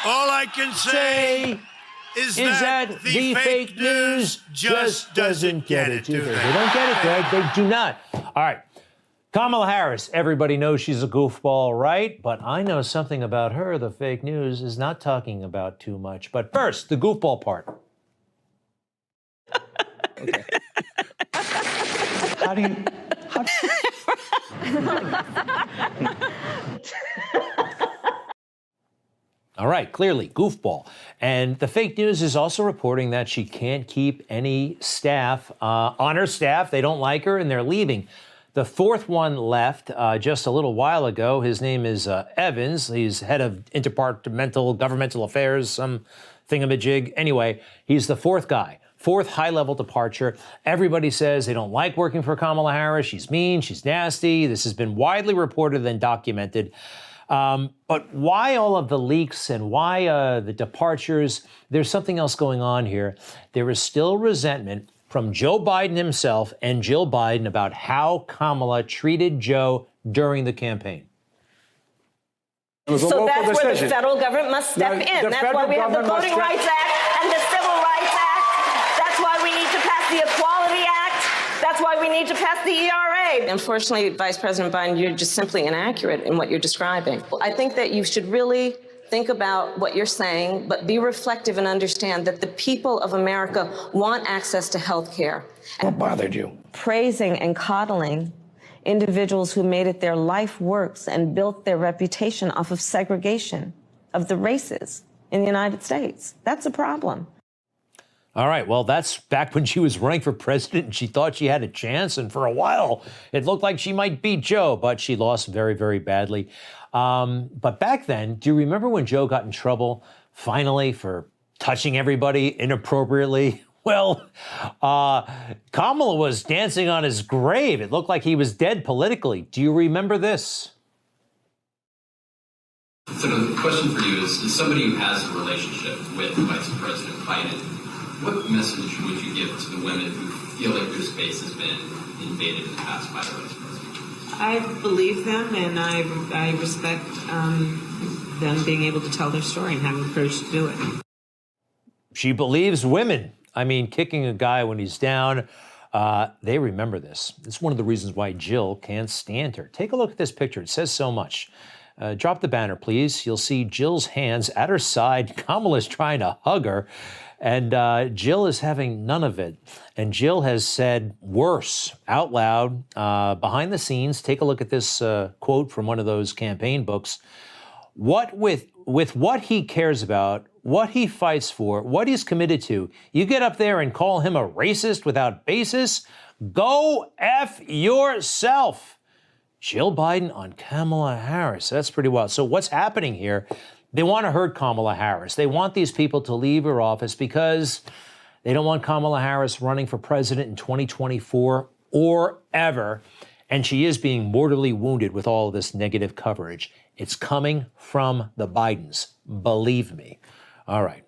All I can say is that the fake news just doesn't get it, do they? They don't get it, Greg. They do not. All right. Kamala Harris, everybody knows she's a goofball, right? But I know something about her the fake news is not talking about too much. But first, the goofball part. Okay. All right, clearly, goofball. And the fake news is also reporting that she can't keep any staff on her staff. They don't like her and they're leaving. The fourth one left just a little while ago. His name is Evans. He's head of interdepartmental governmental affairs, some thingamajig. Anyway, he's the fourth guy. Fourth high-level departure. Everybody says they don't like working for Kamala Harris. She's mean, she's nasty. This has been widely reported and documented. But why all of the leaks and why the departures? There's something else going on here. There is still resentment from Joe Biden himself and Jill Biden about how Kamala treated Joe during the campaign. So that's where the federal government must step in. That's why we have the Voting Rights Act and the Civil Rights Act. That's why we need to pass the Equality Act. That's why we need to pass the ERA. Unfortunately, Vice President Biden, you're just simply inaccurate in what you're describing. I think that you should really think about what you're saying, but be reflective and understand that the people of America want access to health care. What bothered you? Praising and coddling individuals who made it their life works and built their reputation off of segregation of the races in the United States. That's a problem. All right, well, that's back when she was running for president and she thought she had a chance. And for a while, it looked like she might beat Joe, but she lost very, very badly. But back then, do you remember when Joe got in trouble, finally, for touching everybody inappropriately? Well, Kamala was dancing on his grave. It looked like he was dead politically. Do you remember this? So the question for you is somebody who has a relationship with Vice President Biden, what message would you give to the women who feel like their space has been invaded in the past by the Vice President? I believe them, and I respect them being able to tell their story and having the courage to do it. She believes women. I mean, kicking a guy when he's down, they remember this. It's one of the reasons why Jill can't stand her. Take a look at this picture. It says so much. Drop the banner, please. You'll see Jill's hands at her side. Kamala's trying to hug her, and Jill is having none of it. And Jill has said worse out loud behind the scenes. Take a look at this quote from one of those campaign books. What with what he cares about, what he fights for, what he's committed to, you get up there and call him a racist without basis? Go F yourself. Jill Biden on Kamala Harris. That's pretty wild. So what's happening here? They want to hurt Kamala Harris. They want these people to leave her office because they don't want Kamala Harris running for president in 2024 or ever. And she is being mortally wounded with all of this negative coverage. It's coming from the Bidens, believe me. All right.